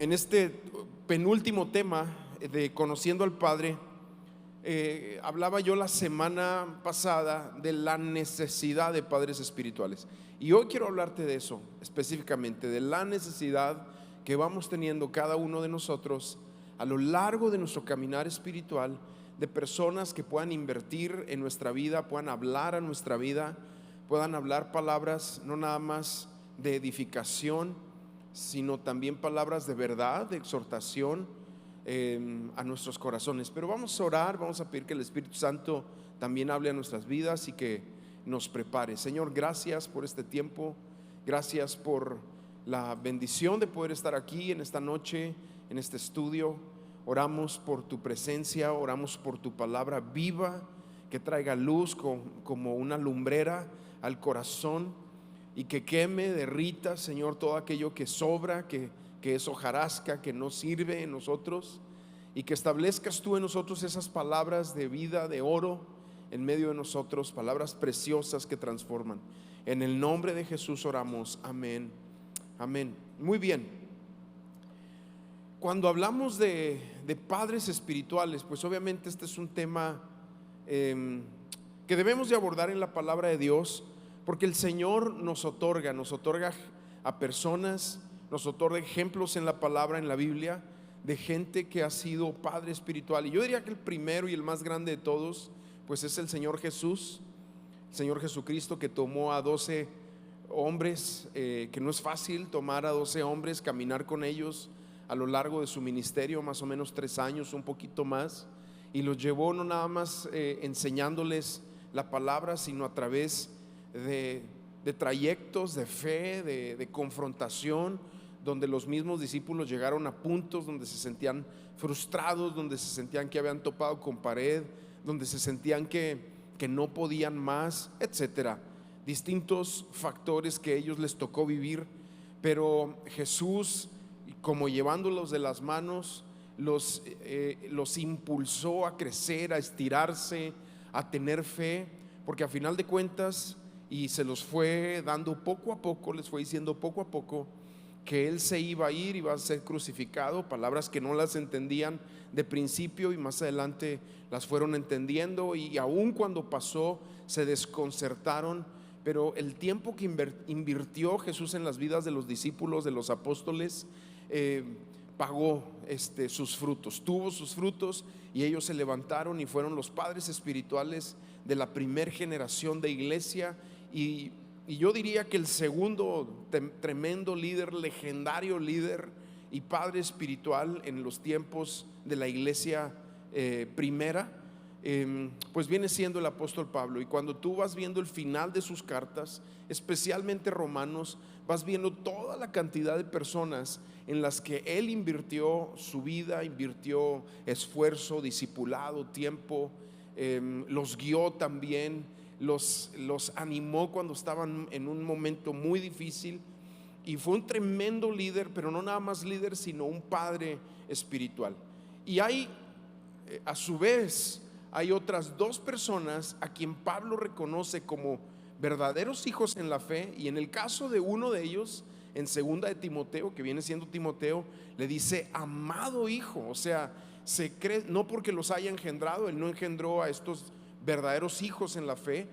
en este penúltimo tema de Conociendo al Padre, hablaba yo la semana pasada de la necesidad de padres espirituales. Y hoy quiero hablarte de eso específicamente, de la necesidad que vamos teniendo cada uno de nosotros a lo largo de nuestro caminar espiritual, de personas que puedan invertir en nuestra vida, puedan hablar a nuestra vida, puedan hablar palabras no nada más de edificación, sino también palabras de verdad, de exhortación a nuestros corazones. Pero vamos a orar, vamos a pedir que el Espíritu Santo también hable a nuestras vidas y que nos prepare. Señor, gracias por este tiempo, gracias por la bendición de poder estar aquí en esta noche, en este estudio. Oramos por tu presencia, oramos por tu palabra viva, que traiga luz como una lumbrera al corazón y que queme, derrita, Señor, todo aquello que sobra, que es hojarasca, que no sirve en nosotros, y que establezcas tú en nosotros esas palabras de vida, de oro en medio de nosotros, palabras preciosas que transforman. En el nombre de Jesús oramos, amén, amén. Muy bien, cuando hablamos de padres espirituales, pues obviamente este es un tema que debemos de abordar en la palabra de Dios, porque el Señor nos otorga a personas, nos otorga ejemplos en la palabra, en la Biblia, de gente que ha sido padre espiritual. Y yo diría que el primero y el más grande de todos, pues es el Señor Jesús, el Señor Jesucristo, que tomó a 12 hombres, que no es fácil tomar a 12 hombres, caminar con ellos a lo largo de su ministerio, más o menos 3 años, un poquito más, y los llevó no nada más enseñándoles la palabra, sino a través de trayectos de fe, de confrontación, donde los mismos discípulos llegaron a puntos donde se sentían frustrados, donde se sentían que habían topado con pared, donde se sentían que no podían más, etcétera. Distintos factores que a ellos les tocó vivir, pero Jesús, como llevándolos de las manos, los impulsó a crecer, a estirarse, a tener fe, porque a final de cuentas, y se los fue dando poco a poco, les fue diciendo poco a poco que Él se iba a ir, iba a ser crucificado, palabras que no las entendían de principio y más adelante las fueron entendiendo, y aún cuando pasó se desconcertaron. Pero el tiempo que invirtió Jesús en las vidas de los discípulos, de los apóstoles, pagó sus frutos, tuvo sus frutos, y ellos se levantaron y fueron los padres espirituales de la primer generación de iglesia. Y yo diría que el segundo tremendo líder, legendario líder y padre espiritual en los tiempos de la iglesia primera, pues viene siendo el apóstol Pablo. Y cuando tú vas viendo el final de sus cartas, especialmente Romanos, vas viendo toda la cantidad de personas en las que él invirtió su vida, invirtió esfuerzo, discipulado, tiempo, los guió también, los animó cuando estaban en un momento muy difícil. Y fue un tremendo líder, pero no nada más líder, sino un padre espiritual. Y hay, a su vez, hay otras 2 personas a quien Pablo reconoce como verdaderos hijos en la fe, y en el caso de uno de ellos, en segunda de Timoteo, que viene siendo Timoteo, le dice amado hijo. O sea, se cree, no porque los haya engendrado, él no engendró a estos verdaderos hijos en la fe,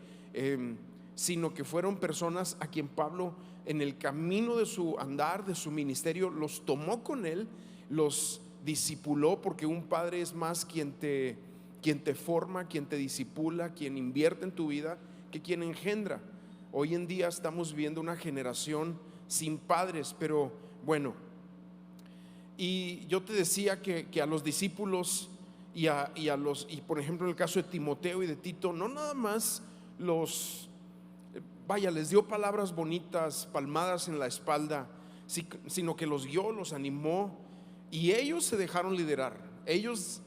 sino que fueron personas a quien Pablo, en el camino de su andar, de su ministerio, los tomó con él, los discipuló, porque un padre es más quien te forma, quien te disipula, quien invierte en tu vida, que quien engendra. Hoy en día estamos viendo una generación sin padres, pero bueno. Y yo te decía que a los discípulos y por ejemplo en el caso de Timoteo y de Tito, no nada más les dio palabras bonitas, palmadas en la espalda, sino que los guió, los animó, y ellos se dejaron liderar. Ellos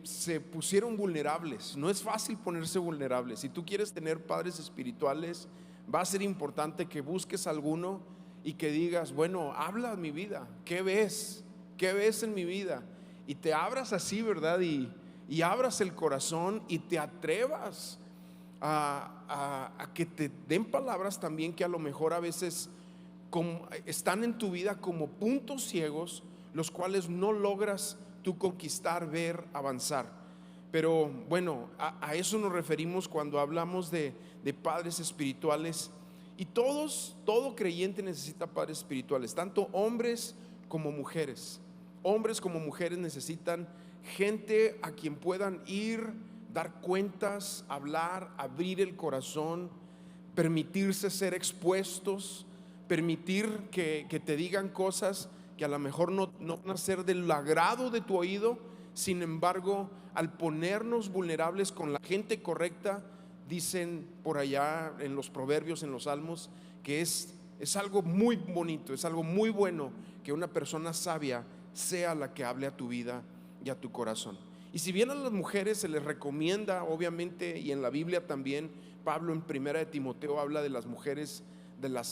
se pusieron vulnerables. No es fácil ponerse vulnerables. Si tú quieres tener padres espirituales, va a ser importante que busques alguno y que digas, bueno, habla mi vida, ¿qué ves? ¿Qué ves en mi vida? Y te abras así, ¿verdad? Y abras el corazón y te atrevas a que te den palabras también que a lo mejor a veces están en tu vida como puntos ciegos, los cuales no logras tú conquistar, ver, avanzar. Pero bueno, a eso nos referimos cuando hablamos de padres espirituales. Y todo creyente necesita padres espirituales, tanto hombres como mujeres. Hombres como mujeres necesitan gente a quien puedan ir, dar cuentas, hablar, abrir el corazón, permitirse ser expuestos, permitir que te digan cosas que a lo mejor no van a ser del agrado de tu oído. Sin embargo, al ponernos vulnerables con la gente correcta, dicen por allá en los proverbios, en los salmos, que es algo muy bonito, es algo muy bueno que una persona sabia sea la que hable a tu vida y a tu corazón. Y si bien a las mujeres se les recomienda, obviamente, y en la Biblia también, Pablo en primera de Timoteo habla de las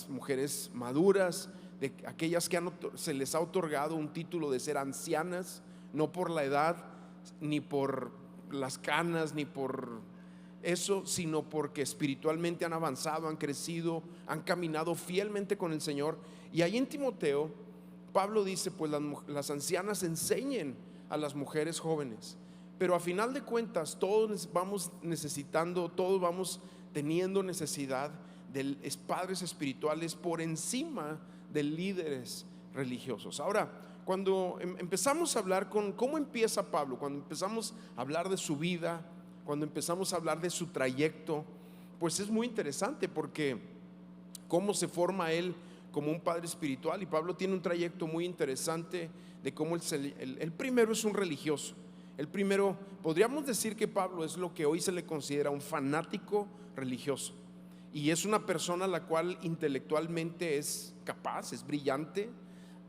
mujeres maduras, de aquellas que se les ha otorgado un título de ser ancianas, no por la edad, ni por las canas, ni por eso, sino porque espiritualmente han avanzado, han crecido, han caminado fielmente con el Señor. Y ahí en Timoteo, Pablo dice, pues las ancianas enseñen a las mujeres jóvenes. Pero a final de cuentas, todos vamos necesitando, todos vamos teniendo necesidad de padres espirituales por encima de líderes religiosos. Ahora, cuando empezamos a hablar cómo empieza Pablo, cuando empezamos a hablar de su vida, cuando empezamos a hablar de su trayecto, pues es muy interesante, porque cómo se forma él como un padre espiritual. Y Pablo tiene un trayecto muy interesante de cómo el primero es un religioso. El primero, podríamos decir que Pablo es lo que hoy se le considera un fanático religioso, y es una persona la cual intelectualmente es capaz, es brillante.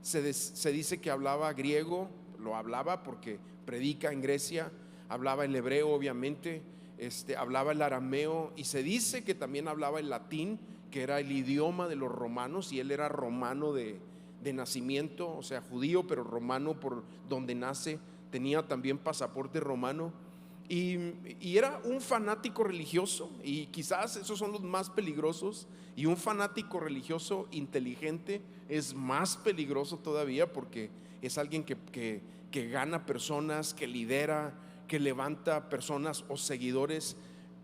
Se dice que hablaba griego, lo hablaba porque predica en Grecia, hablaba el hebreo obviamente, hablaba el arameo, y se dice que también hablaba el latín, que era el idioma de los romanos, y él era romano de nacimiento, o sea, judío pero romano por donde nace, tenía también pasaporte romano, y era un fanático religioso, y quizás esos son los más peligrosos. Y un fanático religioso inteligente es más peligroso todavía, porque es alguien que gana personas, que lidera, que levanta personas o seguidores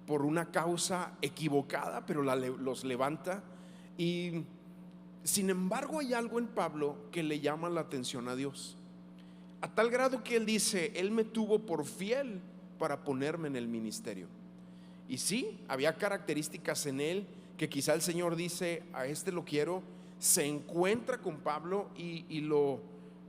por una causa equivocada, pero los levanta. Y sin embargo, hay algo en Pablo que le llama la atención a Dios, a tal grado que él dice: Él me tuvo por fiel para ponerme en el ministerio. Y sí, había características en él que quizá el Señor dice: a este lo quiero. Se encuentra con Pablo y lo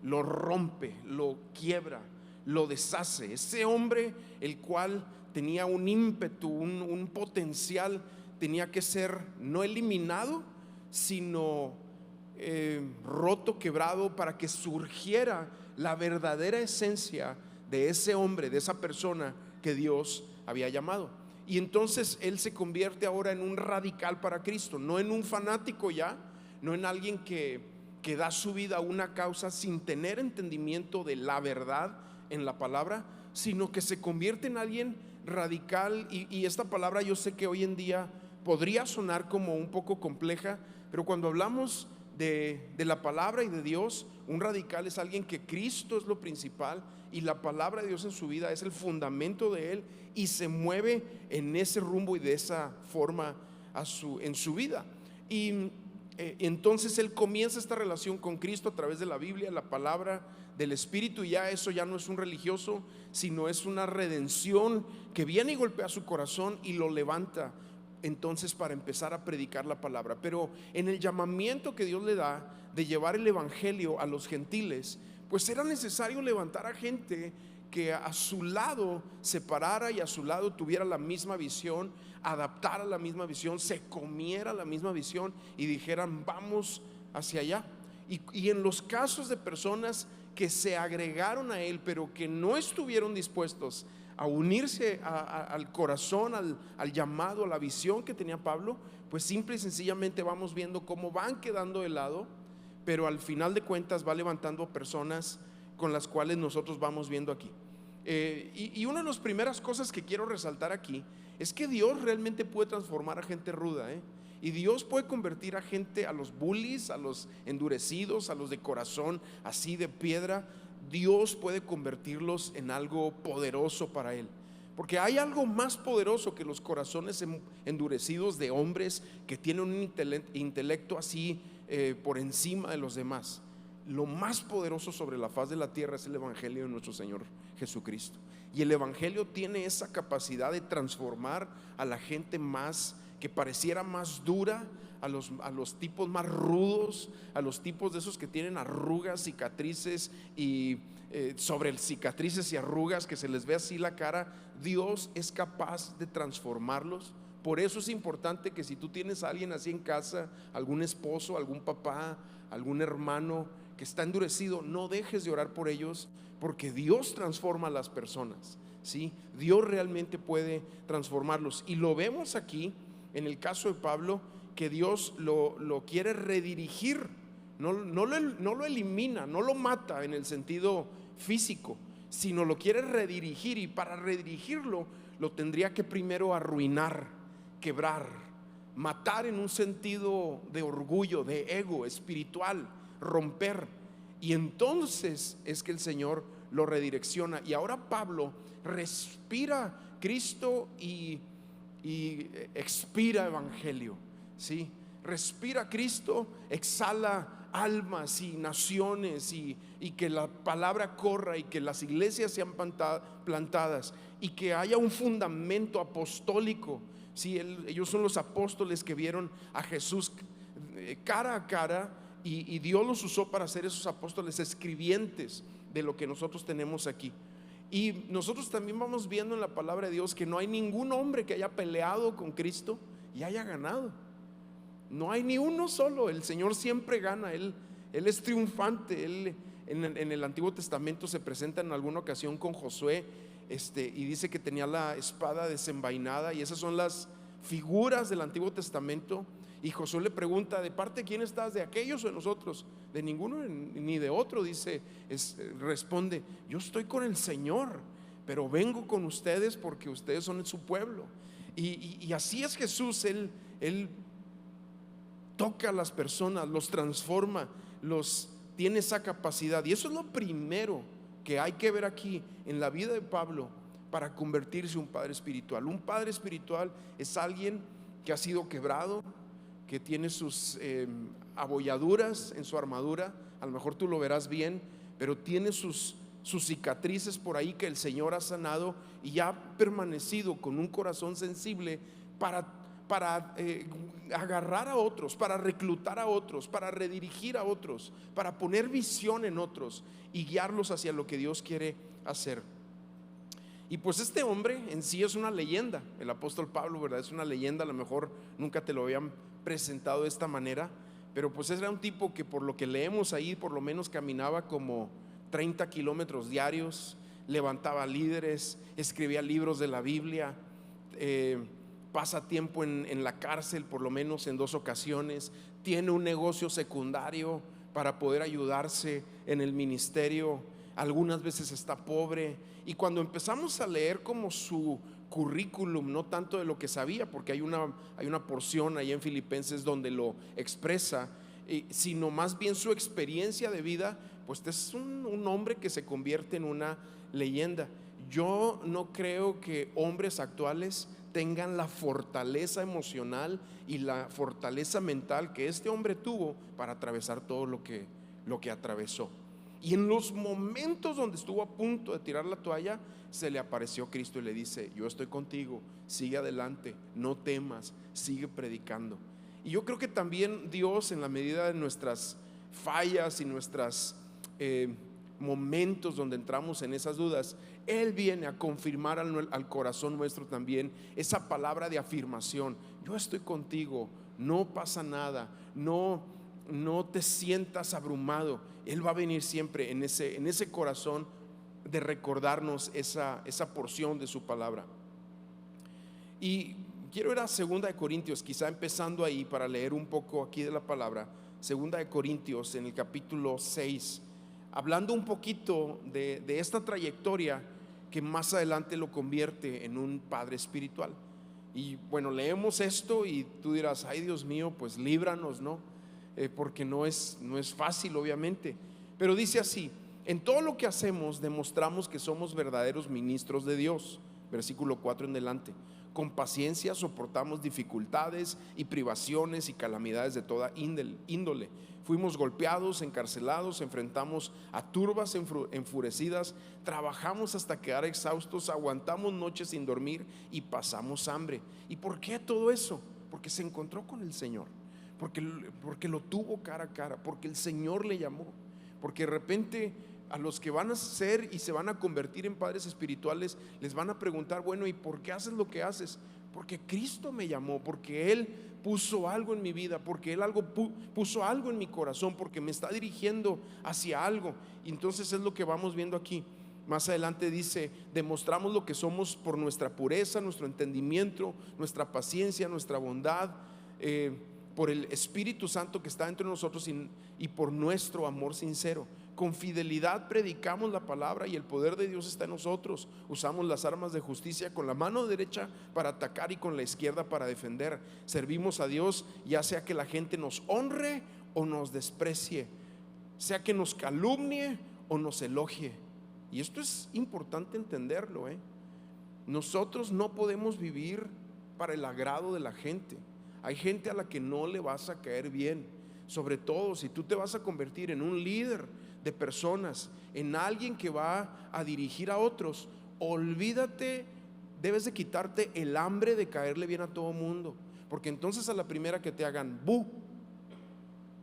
rompe, lo quiebra, lo deshace. Ese hombre, el cual tenía un ímpetu, un potencial, tenía que ser no eliminado, sino roto, quebrado, para que surgiera la verdadera esencia de ese hombre, de esa persona que Dios había llamado. Y entonces él se convierte ahora en un radical para Cristo, no en un fanático ya, no en alguien que da su vida a una causa sin tener entendimiento de la verdad en la palabra, sino que se convierte en alguien radical. Y esta palabra yo sé que hoy en día podría sonar como un poco compleja, pero cuando hablamos de la palabra y de Dios, un radical es alguien que Cristo es lo principal y la palabra de Dios en su vida es el fundamento de él, y se mueve en ese rumbo y de esa forma en su vida. Y entonces él comienza esta relación con Cristo a través de la Biblia, la palabra del Espíritu. Y ya eso ya no es un religioso, sino es una redención que viene y golpea su corazón y lo levanta entonces para empezar a predicar la palabra. Pero en el llamamiento que Dios le da de llevar el evangelio a los gentiles, pues era necesario levantar a gente que a su lado se parara y a su lado tuviera la misma visión, adaptara la misma visión, se comiera la misma visión y dijeran: vamos hacia allá. Y en los casos de personas que se agregaron a él, pero que no estuvieron dispuestos a unirse al corazón, al llamado, a la visión que tenía Pablo, pues simple y sencillamente vamos viendo cómo van quedando de lado, pero al final de cuentas va levantando personas con las cuales nosotros vamos viendo aquí. Y una de las primeras cosas que quiero resaltar aquí es que Dios realmente puede transformar a gente ruda, Y Dios puede convertir a gente, a los bullies, a los endurecidos, a los de corazón así de piedra. Dios puede convertirlos en algo poderoso para Él. Porque hay algo más poderoso que los corazones endurecidos de hombres que tienen un intelecto así por encima de los demás. Lo más poderoso sobre la faz de la tierra es el evangelio de nuestro Señor Jesucristo. Y el evangelio tiene esa capacidad de transformar a la gente más que pareciera más dura, a los tipos más rudos, a los tipos de esos que tienen arrugas, cicatrices y sobre cicatrices y arrugas, que se les ve así la cara. Dios es capaz de transformarlos. Por eso es importante que si tú tienes a alguien así en casa, algún esposo, algún papá, algún hermano que está endurecido, no dejes de orar por ellos, porque Dios transforma a las personas, ¿sí? Dios realmente puede transformarlos. Y lo vemos aquí en el caso de Pablo, que Dios lo quiere redirigir. No lo elimina, no lo mata en el sentido físico, sino lo quiere redirigir. Y para redirigirlo, lo tendría que primero arruinar, quebrar, matar en un sentido de orgullo, de ego espiritual, romper. Y entonces es que el Señor lo redirecciona. Y ahora Pablo respira Cristo y expira evangelio, ¿sí? Respira Cristo, exhala almas y naciones, y que la palabra corra, y que las iglesias sean plantadas, y que haya un fundamento apostólico, ¿sí? Ellos son los apóstoles que vieron a Jesús cara a cara, y Dios los usó para ser esos apóstoles escribientes de lo que nosotros tenemos aquí. Y nosotros también vamos viendo en la palabra de Dios que no hay ningún hombre que haya peleado con Cristo y haya ganado. No hay ni uno solo. El Señor siempre gana. Él es triunfante. Él en el Antiguo Testamento se presenta en alguna ocasión con Josué, y dice que tenía la espada desenvainada, y esas son las figuras del Antiguo Testamento. Y Josué le pregunta: ¿de parte de quién estás? ¿De aquellos o de nosotros? De ninguno ni de otro, responde: yo estoy con el Señor, pero vengo con ustedes porque ustedes son su pueblo. Y así es Jesús. Él toca a las personas, los transforma, tiene esa capacidad. Y eso es lo primero que hay que ver aquí en la vida de Pablo para convertirse en un padre espiritual. Un padre espiritual es alguien que ha sido quebrado, que tiene sus abolladuras en su armadura. A lo mejor tú lo verás bien, pero tiene sus cicatrices por ahí que el Señor ha sanado, y ha permanecido con un corazón sensible para agarrar a otros, para reclutar a otros, para redirigir a otros, para poner visión en otros y guiarlos hacia lo que Dios quiere hacer. Y pues este hombre en sí es una leyenda. El apóstol Pablo, ¿verdad? Es una leyenda. A lo mejor nunca te lo habían presentado de esta manera, pero pues era un tipo que, por lo que leemos ahí, por lo menos caminaba como 30 kilómetros diarios, levantaba líderes, escribía libros de la Biblia, pasa tiempo en la cárcel, por lo menos en 2 ocasiones, tiene un negocio secundario para poder ayudarse en el ministerio, algunas veces está pobre. Y cuando empezamos a leer como su currículum, no tanto de lo que sabía, porque hay una porción ahí en Filipenses donde lo expresa, sino más bien su experiencia de vida, pues es un hombre que se convierte en una leyenda. Yo no creo que hombres actuales tengan la fortaleza emocional y la fortaleza mental que este hombre tuvo para atravesar todo lo que atravesó. Y en los momentos donde estuvo a punto de tirar la toalla, se le apareció Cristo y le dice: yo estoy contigo, sigue adelante, no temas, sigue predicando. Y yo creo que también Dios, en la medida de nuestras fallas y nuestros momentos donde entramos en esas dudas, Él viene a confirmar al corazón nuestro también esa palabra de afirmación: yo estoy contigo, no pasa nada, no te sientas abrumado. Él va a venir siempre en ese corazón de recordarnos esa porción de su palabra. Y quiero ir a 2 de Corintios, quizá empezando ahí para leer un poco aquí de la palabra. 2 de Corintios, en el capítulo 6, hablando un poquito de esta trayectoria que más adelante lo convierte en un padre espiritual. Y bueno, leemos esto y tú dirás, ay Dios mío, pues líbranos, ¿no? Porque no es fácil, obviamente. Pero dice así: en todo lo que hacemos demostramos que somos verdaderos ministros de Dios. Versículo 4 en delante. Con paciencia soportamos dificultades y privaciones y calamidades de toda índole. Fuimos golpeados, encarcelados, enfrentamos a turbas enfurecidas, trabajamos hasta quedar exhaustos, aguantamos noches sin dormir y pasamos hambre. ¿Y por qué todo eso? Porque se encontró con el Señor, porque lo tuvo cara a cara, porque el Señor le llamó, porque de repente a los que van a ser y se van a convertir en padres espirituales les van a preguntar, bueno, ¿y por qué haces lo que haces? Porque Cristo me llamó, porque Él puso algo en mi vida, porque Él puso algo en mi corazón, porque me está dirigiendo hacia algo. Y entonces es lo que vamos viendo aquí. Más adelante dice: demostramos lo que somos por nuestra pureza, nuestro entendimiento, nuestra paciencia, nuestra bondad, por el Espíritu Santo que está entre nosotros y por nuestro amor sincero. Con fidelidad predicamos la palabra y el poder de Dios está en nosotros. Usamos las armas de justicia con la mano derecha para atacar y con la izquierda para defender. Servimos a Dios ya sea que la gente nos honre o nos desprecie, sea que nos calumnie o nos elogie. Y esto es importante entenderlo, Nosotros no podemos vivir para el agrado de la gente. Hay gente a la que no le vas a caer bien, sobre todo si tú te vas a convertir en un líder de personas, en alguien que va a dirigir a otros. Olvídate, debes de quitarte el hambre de caerle bien a todo mundo, porque entonces a la primera que te hagan bu,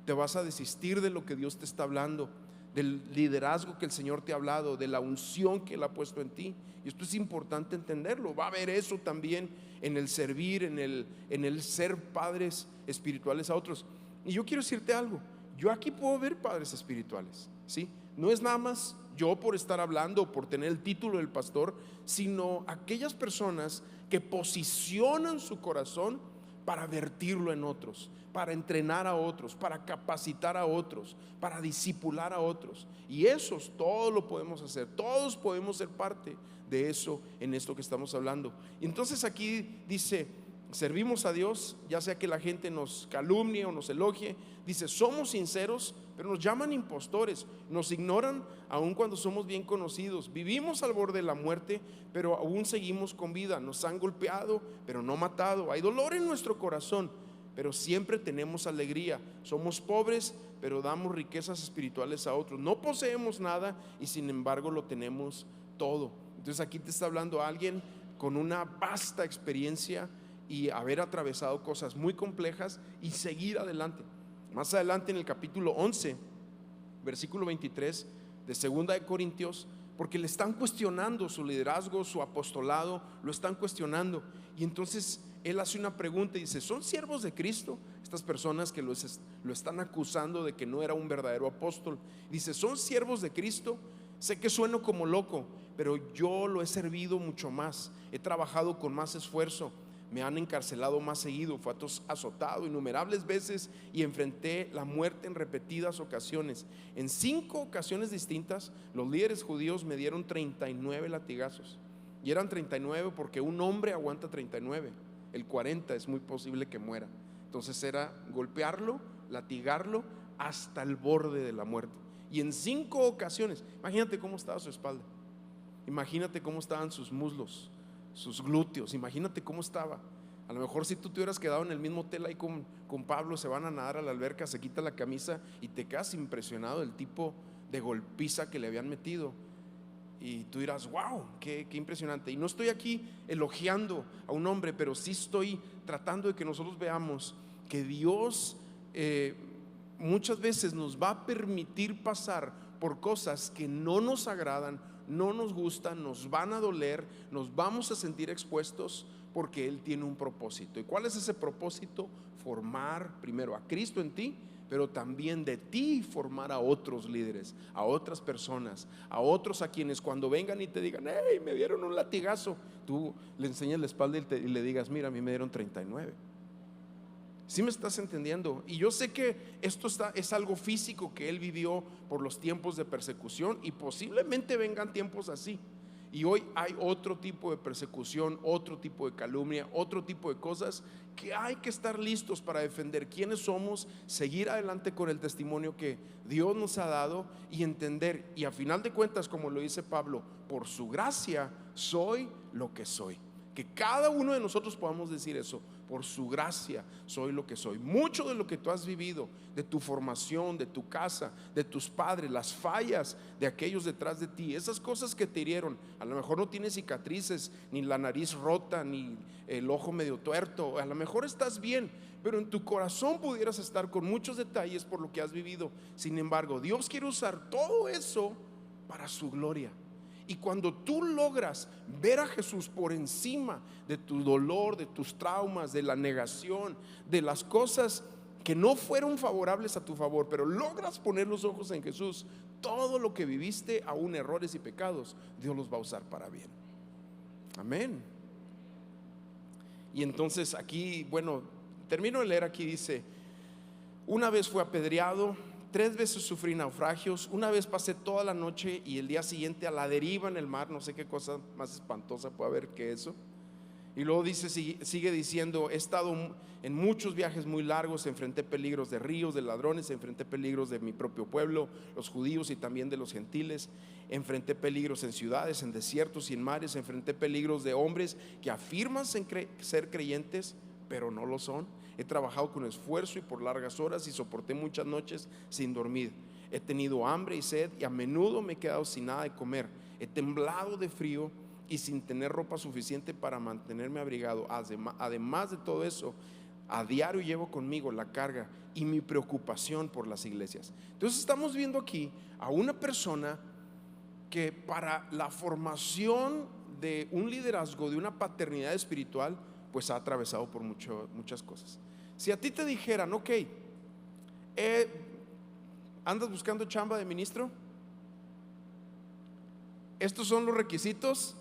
te vas a desistir de lo que Dios te está hablando, del liderazgo que el Señor te ha hablado, de la unción que Él ha puesto en ti. Y esto es importante entenderlo. Va a haber eso también en el servir, en el ser padres espirituales a otros. Y yo quiero decirte algo: yo aquí puedo ver padres espirituales, ¿sí? No es nada más yo por estar hablando, por tener el título del pastor, sino aquellas personas que posicionan su corazón para vertirlo en otros, para entrenar a otros, para capacitar a otros, para discipular a otros. Y esos todos lo podemos hacer, todos podemos ser parte de eso en esto que estamos hablando. Y entonces aquí dice: servimos a Dios ya sea que la gente nos calumnie o nos elogie. Dice: somos sinceros, pero nos llaman impostores, nos ignoran aun cuando somos bien conocidos. Vivimos al borde de la muerte, pero aún seguimos con vida. Nos han golpeado, pero no matado. Hay dolor en nuestro corazón, pero siempre tenemos alegría. Somos pobres, pero damos riquezas espirituales a otros. No poseemos nada y sin embargo lo tenemos todo. Entonces aquí te está hablando alguien con una vasta experiencia y haber atravesado cosas muy complejas y seguir adelante. Más adelante en el capítulo 11, versículo 23 de 2 de Corintios, porque le están cuestionando su liderazgo, su apostolado, lo están cuestionando. Y entonces él hace una pregunta y dice: ¿son siervos de Cristo? Estas personas que lo están acusando de que no era un verdadero apóstol. Dice: ¿son siervos de Cristo? Sé que sueno como loco, pero yo lo he servido mucho más. He trabajado con más esfuerzo. Me han encarcelado más seguido, fue azotado innumerables veces y enfrenté la muerte en repetidas ocasiones. En 5 ocasiones distintas, los líderes judíos me dieron 39 latigazos. Y eran 39 porque un hombre aguanta 39. El 40 es muy posible que muera. Entonces era golpearlo, latigarlo hasta el borde de la muerte. Y en 5 ocasiones, imagínate cómo estaba su espalda, imagínate cómo estaban sus muslos, sus glúteos, imagínate cómo estaba. A lo mejor si tú te hubieras quedado en el mismo hotel ahí con Pablo, se van a nadar a la alberca, se quita la camisa y te quedas impresionado del tipo de golpiza que le habían metido. Y tú dirás: wow, qué impresionante. Y no estoy aquí elogiando a un hombre, pero sí estoy tratando de que nosotros veamos que Dios muchas veces nos va a permitir pasar por cosas que no nos agradan, no nos gustan, nos van a doler, nos vamos a sentir expuestos, porque Él tiene un propósito. ¿Y cuál es ese propósito? Formar primero a Cristo en ti, pero también de ti formar a otros líderes, a otras personas, a otros a quienes cuando vengan y te digan: hey, me dieron un latigazo, tú le enseñas la espalda y le digas: mira, a mí me dieron 39. ¿Sí me estás entendiendo? Y yo sé que esto es algo físico que él vivió por los tiempos de persecución, y posiblemente vengan tiempos así. Y hoy hay otro tipo de persecución, otro tipo de calumnia, otro tipo de cosas que hay que estar listos para defender quiénes somos, seguir adelante con el testimonio que Dios nos ha dado y entender. Y a final de cuentas, como lo dice Pablo, por su gracia soy lo que soy. Que cada uno de nosotros podamos decir eso: por su gracia soy lo que soy. Mucho de lo que tú has vivido, de tu formación, de tu casa, de tus padres, las fallas de aquellos detrás de ti, esas cosas que te hirieron, a lo mejor no tienes cicatrices, ni la nariz rota, ni el ojo medio tuerto, a lo mejor estás bien, pero en tu corazón pudieras estar con muchos detalles por lo que has vivido. Sin embargo, Dios quiere usar todo eso para su gloria. Y cuando tú logras ver a Jesús por encima de tu dolor, de tus traumas, de la negación, de las cosas que no fueron favorables a tu favor, pero logras poner los ojos en Jesús, todo lo que viviste, aún errores y pecados, Dios los va a usar para bien. Amén. Y entonces aquí, bueno, termino de leer. Aquí dice: una vez fue apedreado, 3 veces sufrí naufragios, una vez pasé toda la noche y el día siguiente a la deriva en el mar. No sé qué cosa más espantosa puede haber que eso. Y luego dice, sigue diciendo: he estado en muchos viajes muy largos, enfrenté peligros de ríos, de ladrones, enfrenté peligros de mi propio pueblo, los judíos, y también de los gentiles. Enfrenté peligros en ciudades, en desiertos y en mares. Enfrenté peligros de hombres que afirman ser creyentes, pero no lo son. He trabajado con esfuerzo y por largas horas y soporté muchas noches sin dormir. He tenido hambre y sed y a menudo me he quedado sin nada de comer. He temblado de frío y sin tener ropa suficiente para mantenerme abrigado. Además de todo eso, a diario llevo conmigo la carga y mi preocupación por las iglesias. Entonces estamos viendo aquí a una persona que para la formación de un liderazgo, de una paternidad espiritual, pues ha atravesado por muchas cosas. Si a ti te dijeran: ok, ¿andas buscando chamba de ministro? Estos son los requisitos.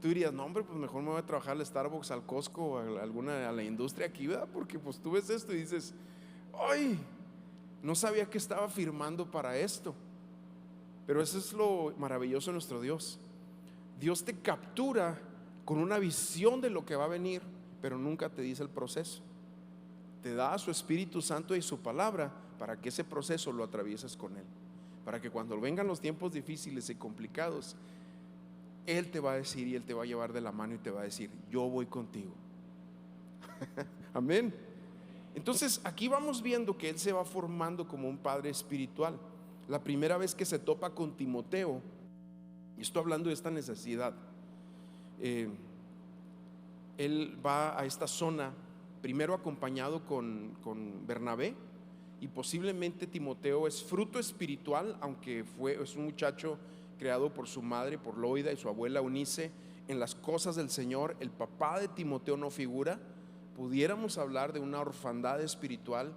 Tú dirías: no, hombre, pues mejor me voy a trabajar al Starbucks, al Costco, a la industria aquí, ¿verdad? Porque pues tú ves esto y dices: ay, no sabía que estaba firmando para esto. Pero eso es lo maravilloso de nuestro Dios. Dios te captura con una visión de lo que va a venir, pero nunca te dice el proceso. Te da a su Espíritu Santo y su palabra para que ese proceso lo atravieses con Él, para que cuando vengan los tiempos difíciles y complicados, Él te va a decir, y Él te va a llevar de la mano y te va a decir: yo voy contigo. Amén. Entonces aquí vamos viendo que Él se va formando como un padre espiritual. La primera vez que se topa con Timoteo, y estoy hablando de esta necesidad, él va a esta zona primero acompañado con Bernabé, y posiblemente Timoteo es fruto espiritual, aunque es un muchacho creado por su madre, por Loida, y su abuela Eunice en las cosas del Señor. El papá de Timoteo no figura. Pudiéramos hablar de una orfandad espiritual,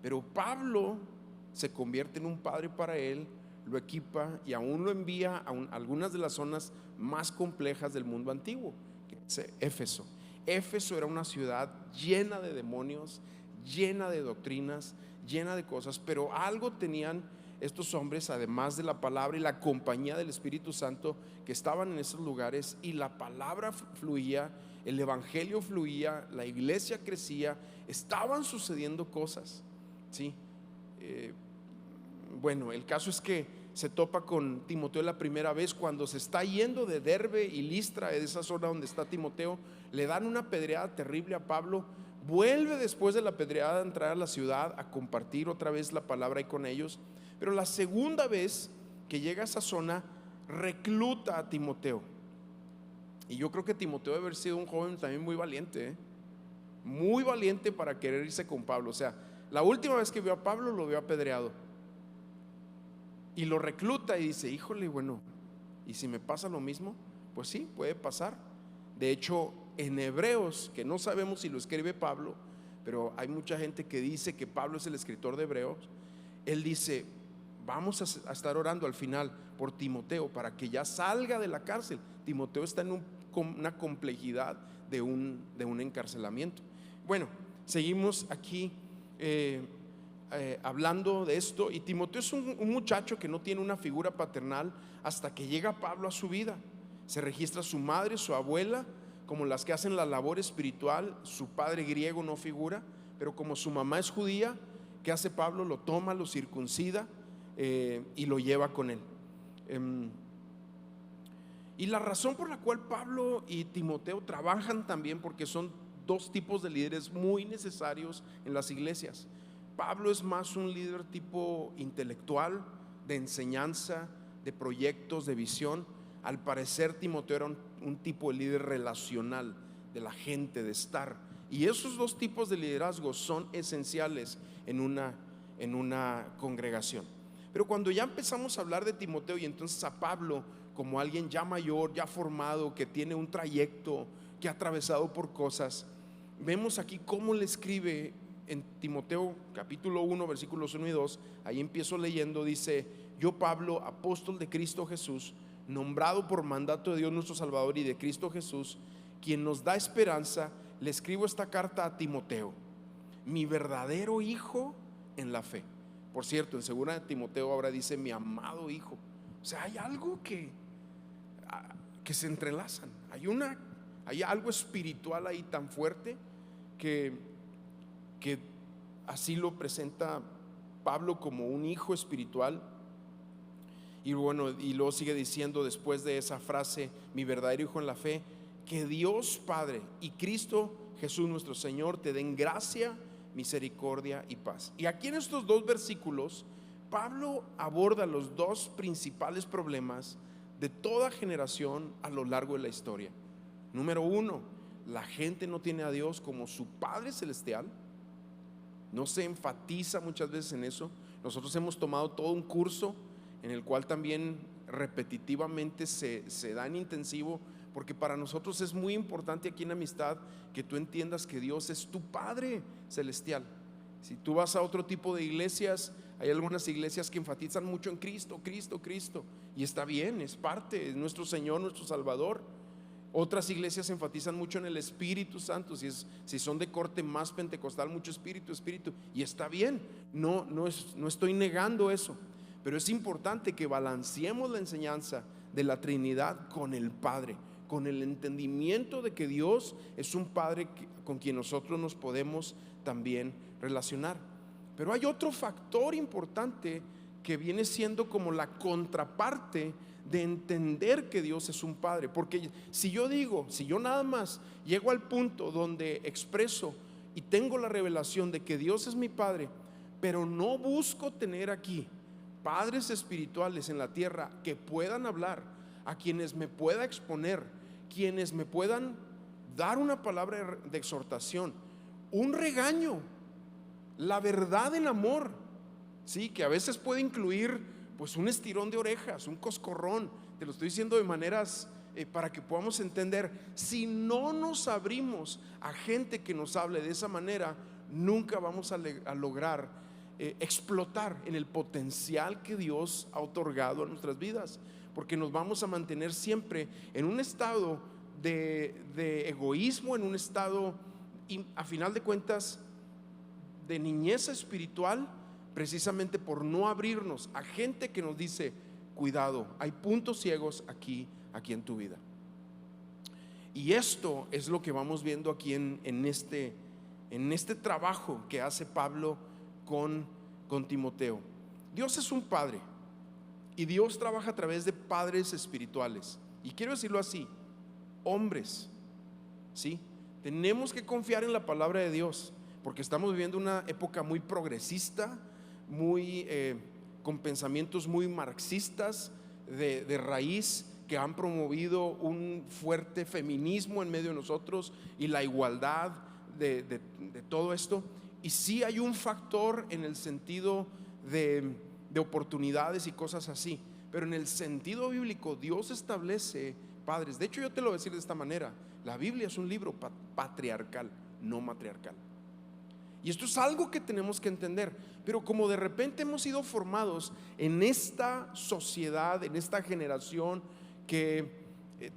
pero Pablo se convierte en un padre para él, lo equipa y aún lo envía a algunas de las zonas más complejas del mundo antiguo, que es Éfeso. Éfeso era una ciudad llena de demonios, llena de doctrinas, llena de cosas, pero algo tenían estos hombres, además de la palabra y la compañía del Espíritu Santo, que estaban en esos lugares, y la palabra fluía, el evangelio fluía, la iglesia crecía, estaban sucediendo cosas, ¿sí? Bueno, el caso es que se topa con Timoteo la primera vez cuando se está yendo de Derbe y Listra, de esa zona donde está Timoteo. Le dan una apedreada terrible a Pablo. Vuelve después de la apedreada a entrar a la ciudad a compartir otra vez la palabra ahí con ellos. Pero la segunda vez que llega a esa zona, recluta a Timoteo. Y yo creo que Timoteo debe haber sido un joven también muy valiente, muy valiente para querer irse con Pablo. O sea, la última vez que vio a Pablo lo vio apedreado, y lo recluta y dice: híjole, bueno, ¿y si me pasa lo mismo? Pues sí, puede pasar. De hecho, en Hebreos, que no sabemos si lo escribe Pablo, pero hay mucha gente que dice que Pablo es el escritor de Hebreos. Él dice: vamos a estar orando al final por Timoteo para que ya salga de la cárcel. Timoteo está en una complejidad de un encarcelamiento. Bueno, seguimos aquí. hablando de esto, y Timoteo es un muchacho que no tiene una figura paternal hasta que llega Pablo a su vida. Se registra su madre, su abuela, como las que hacen la labor espiritual. Su padre griego no figura, pero como su mamá es judía, ¿qué hace Pablo? Lo toma, lo circuncida y lo lleva con él. Y la razón por la cual Pablo y Timoteo trabajan también, porque son dos tipos de líderes muy necesarios en las iglesias. Pablo es más un líder tipo intelectual, de enseñanza, de proyectos, de visión. Al parecer Timoteo era un tipo de líder relacional, de la gente, de estar. Y esos dos tipos de liderazgo son esenciales en una congregación. Pero cuando ya empezamos a hablar de Timoteo y entonces a Pablo como alguien ya mayor, ya formado, que tiene un trayecto, que ha atravesado por cosas, vemos aquí cómo le escribe en Timoteo capítulo 1 versículos 1 y 2. Ahí empiezo leyendo, dice: yo Pablo, apóstol de Cristo Jesús, nombrado por mandato de Dios nuestro Salvador y de Cristo Jesús, quien nos da esperanza, le escribo esta carta a Timoteo, mi verdadero hijo en la fe. Por cierto, en segunda de Timoteo ahora dice mi amado hijo. O sea, hay algo que se entrelazan. Hay algo espiritual ahí tan fuerte que así lo presenta Pablo como un hijo espiritual. Y bueno, y luego sigue diciendo después de esa frase, mi verdadero hijo en la fe, que Dios Padre y Cristo Jesús nuestro Señor te den gracia, misericordia y paz. Y aquí en estos dos versículos Pablo aborda los dos principales problemas de toda generación a lo largo de la historia. Número uno, la gente no tiene a Dios como su Padre Celestial. No se enfatiza muchas veces en eso. Nosotros hemos tomado todo un curso en el cual también repetitivamente se da en intensivo, porque para nosotros es muy importante aquí en Amistad que tú entiendas que Dios es tu Padre Celestial. Si tú vas a otro tipo de iglesias, hay algunas iglesias que enfatizan mucho en Cristo, Cristo, Cristo, y está bien, es parte, es nuestro Señor, nuestro Salvador. Otras iglesias enfatizan mucho en el Espíritu Santo, si son de corte más pentecostal, mucho Espíritu, y está bien, no estoy negando eso, pero es importante que balanceemos la enseñanza de la Trinidad con el Padre, con el entendimiento de que Dios es un Padre con quien nosotros nos podemos también relacionar. Pero hay otro factor importante que viene siendo como la contraparte de entender que Dios es un Padre. Porque si yo nada más llego al punto donde expreso y tengo la revelación de que Dios es mi Padre, pero no busco tener aquí padres espirituales en la tierra que puedan hablar, a quienes me pueda exponer, quienes me puedan dar una palabra de exhortación, un regaño, la verdad en amor, sí, que a veces puede incluir pues un estirón de orejas, un coscorrón. Te lo estoy diciendo de maneras para que podamos entender. Si no nos abrimos a gente que nos hable de esa manera, nunca vamos a lograr explotar en el potencial que Dios ha otorgado a nuestras vidas, porque nos vamos a mantener siempre en un estado de egoísmo, en un estado, a final de cuentas, de niñez espiritual, precisamente por no abrirnos a gente que nos dice: cuidado, hay puntos ciegos aquí en tu vida. Y esto es lo que vamos viendo aquí en este trabajo que hace Pablo con Timoteo. Dios es un Padre y Dios trabaja a través de padres espirituales, y quiero decirlo así, hombres, ¿sí? Tenemos que confiar en la palabra de Dios, porque estamos viviendo una época muy progresista, muy con pensamientos muy marxistas de raíz, que han promovido un fuerte feminismo en medio de nosotros y la igualdad de todo esto. Y sí hay un factor en el sentido de oportunidades y cosas así, pero en el sentido bíblico Dios establece padres. De hecho, yo te lo voy a decir de esta manera: la Biblia es un libro patriarcal, no matriarcal. Y esto es algo que tenemos que entender. Pero como de repente hemos sido formados en esta sociedad, en esta generación que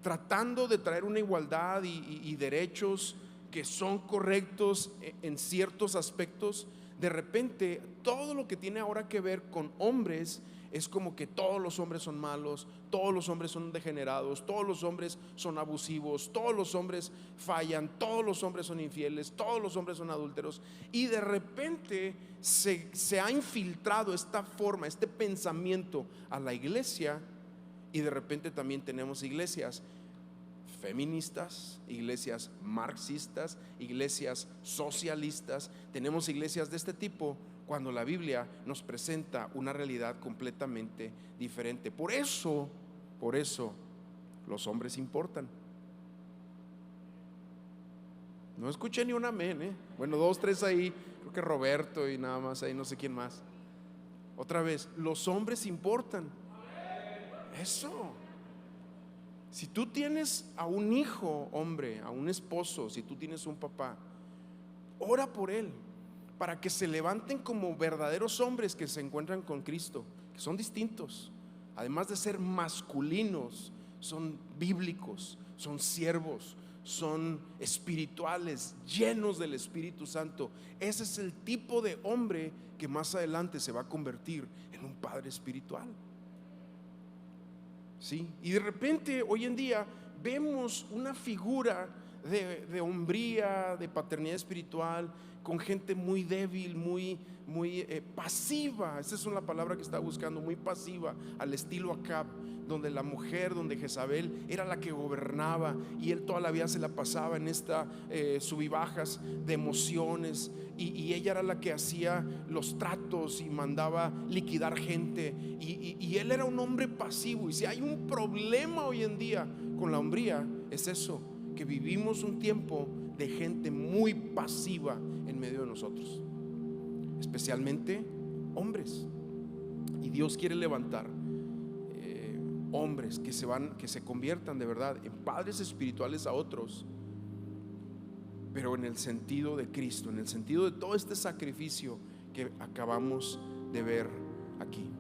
tratando de traer una igualdad y derechos, que son correctos en ciertos aspectos, de repente todo lo que tiene ahora que ver con hombres es como que todos los hombres son malos, todos los hombres son degenerados, todos los hombres son abusivos, todos los hombres fallan, todos los hombres son infieles, todos los hombres son adúlteros. Y de repente se ha infiltrado esta forma, este pensamiento a la iglesia. Y de repente también tenemos iglesias feministas, iglesias marxistas, iglesias socialistas. Tenemos iglesias de este tipo, cuando la Biblia nos presenta una realidad completamente diferente. Por eso los hombres importan. No escuché ni un amén, Bueno, 2, 3 ahí, creo que Roberto y nada más ahí, no sé quién más. Otra vez, los hombres importan. Eso. Si tú tienes a un hijo hombre, a un esposo, si tú tienes un papá, ora por él, para que se levanten como verdaderos hombres que se encuentran con Cristo, que son distintos. Además de ser masculinos, son bíblicos, son siervos, son espirituales, llenos del Espíritu Santo. Ese es el tipo de hombre que más adelante se va a convertir en un padre espiritual. ¿Sí? Y de repente hoy en día vemos una figura de hombría, de paternidad espiritual, con gente muy débil, muy pasiva. Esa es una palabra que estaba buscando, muy pasiva, al estilo Acab, donde la mujer, donde Jezabel era la que gobernaba, y él toda la vida se la pasaba en esta sub y bajas de emociones, y ella era la que hacía los tratos y mandaba liquidar gente, y él era un hombre pasivo. Y si hay un problema hoy en día con la hombría, es eso, que vivimos un tiempo de gente muy pasiva en medio de nosotros, especialmente hombres. Y Dios quiere levantar hombres que se conviertan de verdad en padres espirituales a otros, pero en el sentido de Cristo, en el sentido de todo este sacrificio que acabamos de ver aquí.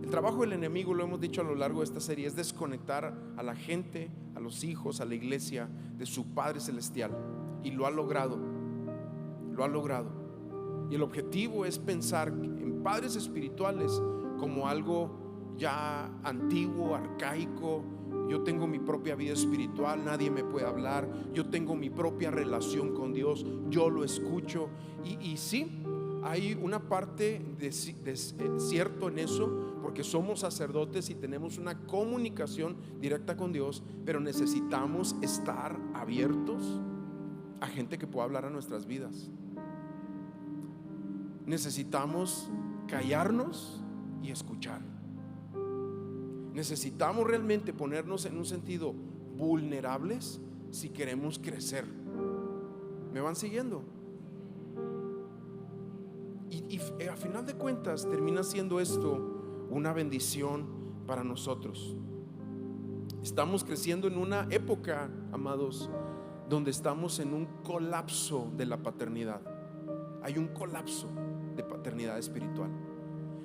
El trabajo del enemigo, lo hemos dicho a lo largo de esta serie, es desconectar a la gente, a los hijos, a la iglesia de su Padre Celestial, y lo ha logrado. Y el objetivo es pensar en padres espirituales como algo ya antiguo, arcaico. Yo tengo mi propia vida espiritual, nadie me puede hablar. Yo tengo mi propia relación con Dios, yo lo escucho. Y sí, hay una parte de cierto en eso, porque somos sacerdotes y tenemos una comunicación directa con Dios, pero necesitamos estar abiertos a gente que pueda hablar a nuestras vidas. Necesitamos callarnos y escuchar. Necesitamos realmente ponernos en un sentido vulnerables si queremos crecer. ¿Me van siguiendo? Y a final de cuentas termina siendo esto una bendición para nosotros. Estamos creciendo en una época, amados, donde estamos en un colapso de la paternidad. Hay un colapso de paternidad espiritual.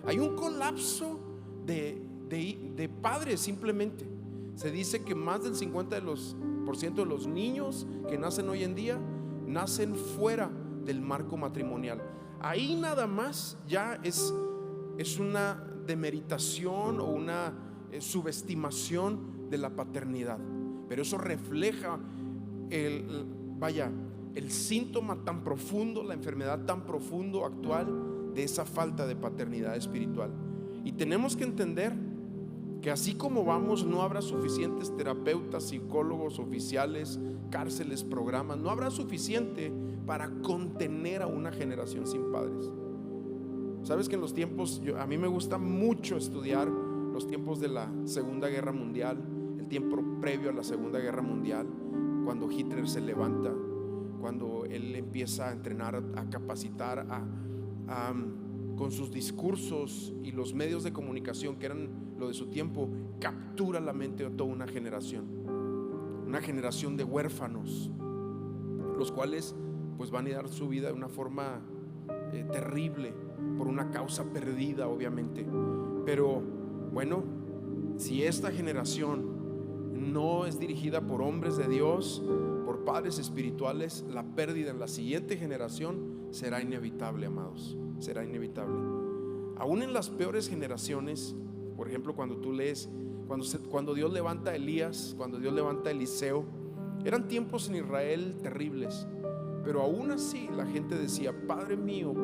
Hay un colapso de padres simplemente. Se dice que más del 50% de los niños que nacen hoy en día nacen fuera del marco matrimonial. Ahí nada más ya es una demeritación o una subestimación de la paternidad. Pero eso refleja el síntoma tan profundo, la enfermedad tan profundo actual de esa falta de paternidad espiritual. Y tenemos que entender que así como vamos, no habrá suficientes terapeutas, psicólogos, oficiales, cárceles, programas. No habrá suficiente para contener a una generación sin padres. Sabes que en los tiempos, a mí me gusta mucho estudiar los tiempos de la Segunda Guerra Mundial, el tiempo previo a la Segunda Guerra Mundial, cuando Hitler se levanta, cuando él empieza a entrenar, a capacitar, con sus discursos y los medios de comunicación que eran lo de su tiempo, captura la mente de toda una generación de huérfanos, los cuales pues van a dar su vida de una forma terrible, por una causa perdida obviamente. Pero bueno, si esta generación no es dirigida por hombres de Dios, por padres espirituales, la pérdida en la siguiente generación será inevitable, amados. Será inevitable. Aún en las peores generaciones, por ejemplo, cuando tú lees, cuando Dios levanta a Elías, cuando Dios levanta a Eliseo, eran tiempos en Israel terribles, pero aún así la gente decía: Padre mío,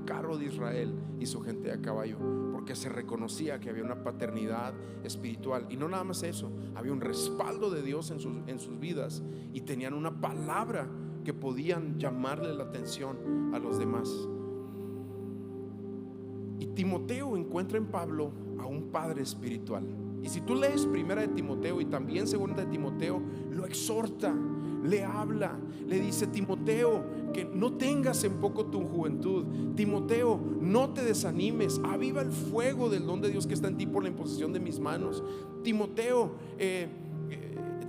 carro de Israel y su gente a caballo, porque se reconocía que había una paternidad espiritual. Y no nada más eso, había un respaldo de Dios en sus vidas, y tenían una palabra que podían llamarle la atención a los demás. Y Timoteo encuentra en Pablo a un padre espiritual. Y si tú lees primera de Timoteo y también segunda de Timoteo, lo exhorta, le habla, le dice: Timoteo, que no tengas en poco tu juventud. Timoteo, no te desanimes, aviva el fuego del don de Dios que está en ti por la imposición de mis manos. Timoteo,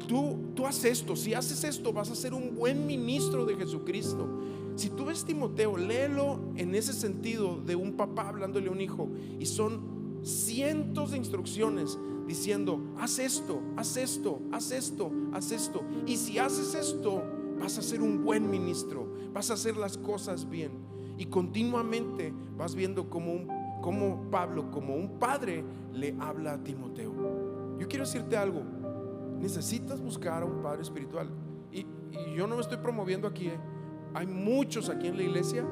tú haz esto. Si haces esto, vas a ser un buen ministro de Jesucristo. Si tú ves Timoteo, léelo en ese sentido de un papá hablándole a un hijo, y son cientos de instrucciones diciendo: haz esto, haz esto, haz esto, haz esto. Y si haces esto, vas a ser un buen ministro, vas a hacer las cosas bien. Y continuamente vas viendo como Pablo, como un padre, le habla a Timoteo. Yo quiero decirte algo: necesitas buscar a un padre espiritual. Y yo no me estoy promoviendo aquí, Hay muchos aquí en la iglesia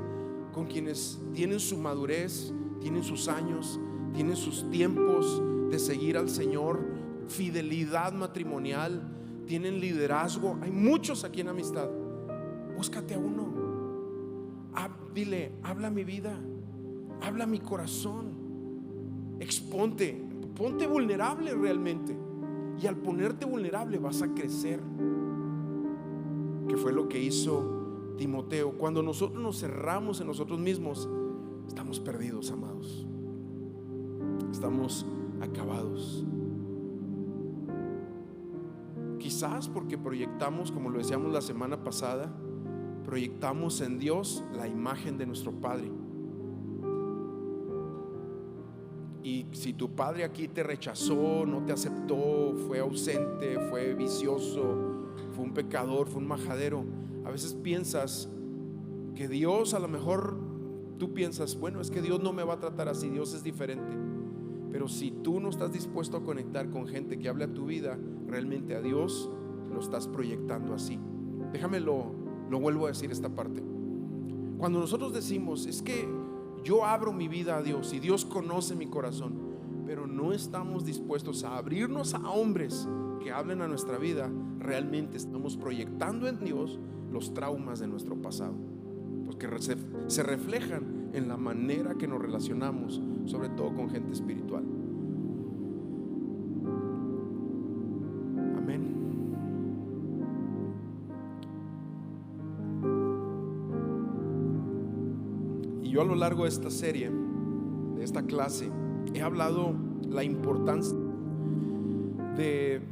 con quienes tienen su madurez, tienen sus años, tienen sus tiempos de seguir al Señor, fidelidad matrimonial, tienen liderazgo. Hay muchos aquí en Amistad. Búscate a uno. Dile: habla mi vida, habla mi corazón, ponte vulnerable realmente. Y al ponerte vulnerable vas a crecer, que fue lo que hizo Timoteo. Cuando nosotros nos cerramos en nosotros mismos, estamos perdidos, amados. Estamos acabados. Quizás porque proyectamos, como lo decíamos la semana pasada, proyectamos en Dios la imagen de nuestro Padre. Y si tu padre aquí te rechazó, no te aceptó, fue ausente, fue vicioso, fue un pecador, fue un majadero, a veces piensas que Dios, a lo mejor tú piensas: bueno, es que Dios no me va a tratar así, Dios es diferente. Pero si tú no estás dispuesto a conectar con gente que hable a tu vida, realmente a Dios lo estás proyectando así. Déjame lo vuelvo a decir esta parte. Cuando nosotros decimos: es que yo abro mi vida a Dios y Dios conoce mi corazón, pero no estamos dispuestos a abrirnos a hombres que hablen a nuestra vida, realmente estamos proyectando en Dios los traumas de nuestro pasado, porque se reflejan en la manera que nos relacionamos, sobre todo con gente espiritual. Amén. Y yo a lo largo de esta serie, de esta clase, he hablado la importancia de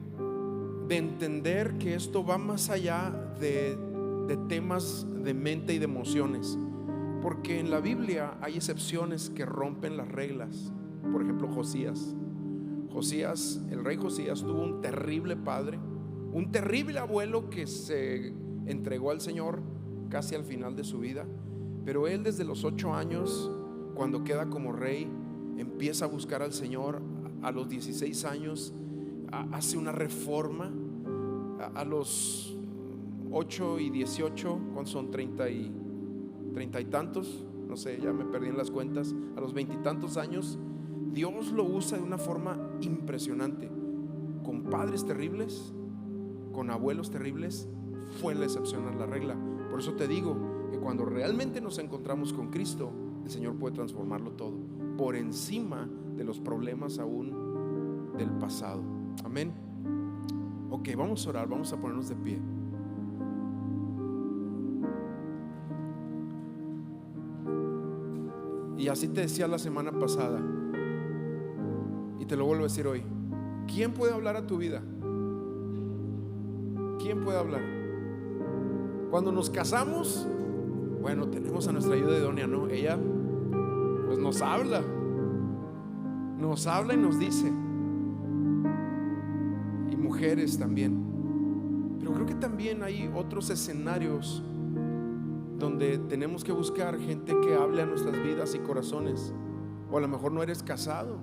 entender que esto va más allá de temas de mente y de emociones, porque en la Biblia hay excepciones que rompen las reglas. Por ejemplo, Josías, el rey Josías tuvo un terrible padre, un terrible abuelo que se entregó al Señor casi al final de su vida. Pero él, desde los 8 años, cuando queda como rey, empieza a buscar al Señor. A los 16 años hace una reforma. A los 8 y 18, ¿cuántos son? 30 y tantos, no sé, ya me perdí en las cuentas. A los 20 y tantos años, Dios lo usa de una forma impresionante. Con padres terribles, con abuelos terribles, fue la excepción a la regla. Por eso te digo que cuando realmente nos encontramos con Cristo, el Señor puede transformarlo todo, por encima de los problemas aún del pasado. Amén. Ok, vamos a orar, vamos a ponernos de pie. Y así te decía la semana pasada, y te lo vuelvo a decir hoy: ¿quién puede hablar a tu vida? ¿Quién puede hablar? Cuando nos casamos, bueno, tenemos a nuestra ayuda idónea, ¿no? Ella pues nos habla y nos dice. Y mujeres también. Pero creo que también hay otros escenarios donde tenemos que buscar gente que hable a nuestras vidas y corazones. O a lo mejor no eres casado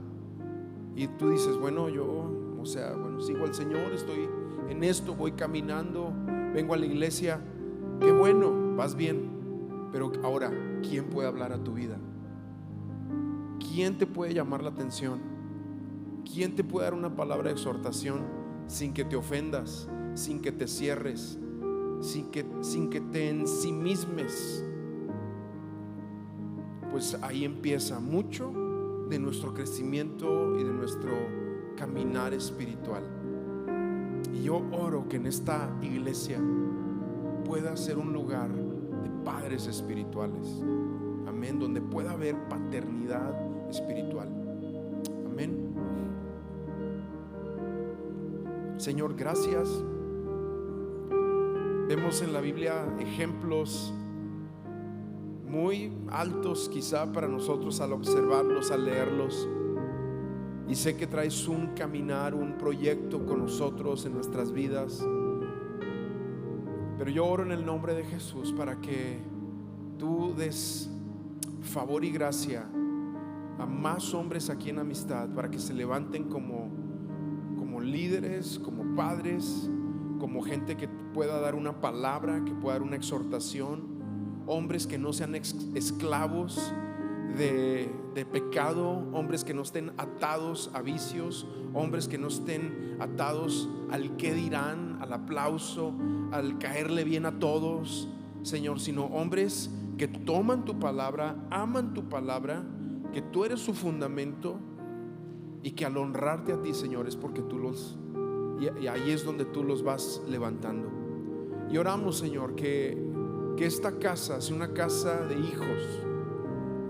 y tú dices, bueno, yo, sigo al Señor, estoy en esto, voy caminando, vengo a la iglesia. Qué bueno, vas bien. Pero ahora, ¿quién puede hablar a tu vida? ¿Quién te puede llamar la atención? ¿Quién te puede dar una palabra de exhortación sin que te ofendas, sin que te cierres, sin que te ensimismes? Pues ahí empieza mucho de nuestro crecimiento y de nuestro caminar espiritual. Y yo oro que en esta iglesia pueda ser un lugar de padres espirituales. Amén. Donde pueda haber paternidad espiritual. Amén. Señor, gracias. Vemos en la Biblia ejemplos muy altos quizá para nosotros al observarlos, al leerlos. Y sé que traes un caminar, un proyecto con nosotros en nuestras vidas. Pero yo oro en el nombre de Jesús para que tú des favor y gracia a más hombres aquí en Amistad, para que se levanten como líderes, como padres, como gente que pueda dar una palabra, que pueda dar una exhortación. Hombres que no sean esclavos de pecado, hombres que no estén atados a vicios, hombres que no estén atados al qué dirán, al aplauso, al caerle bien a todos, Señor, sino hombres que toman tu palabra, aman tu palabra, que tú eres su fundamento, y que al honrarte a ti, Señor, es porque tú y ahí es donde tú los vas levantando. Y oramos, Señor, que esta casa sea una casa de hijos,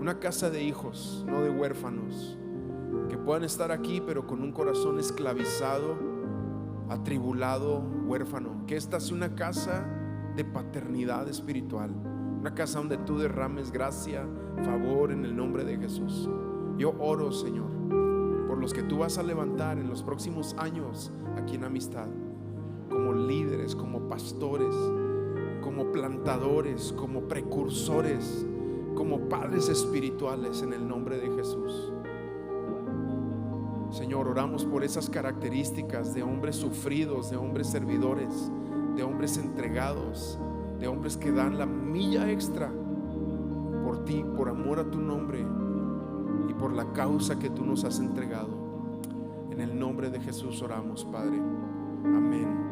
una casa de hijos, no de huérfanos, que puedan estar aquí pero con un corazón esclavizado, atribulado, huérfano. Que esta sea una casa de paternidad espiritual, una casa donde tú derrames gracia, favor en el nombre de Jesús. Yo oro, Señor, por los que tú vas a levantar en los próximos años aquí en Amistad, como líderes, como pastores, como plantadores, como precursores, como padres espirituales, en el nombre de Jesús. Señor, oramos por esas características de hombres sufridos, de hombres servidores, de hombres entregados, de hombres que dan la milla extra por ti, por amor a tu nombre y por la causa que tú nos has entregado. En el nombre de Jesús oramos, Padre. Amén.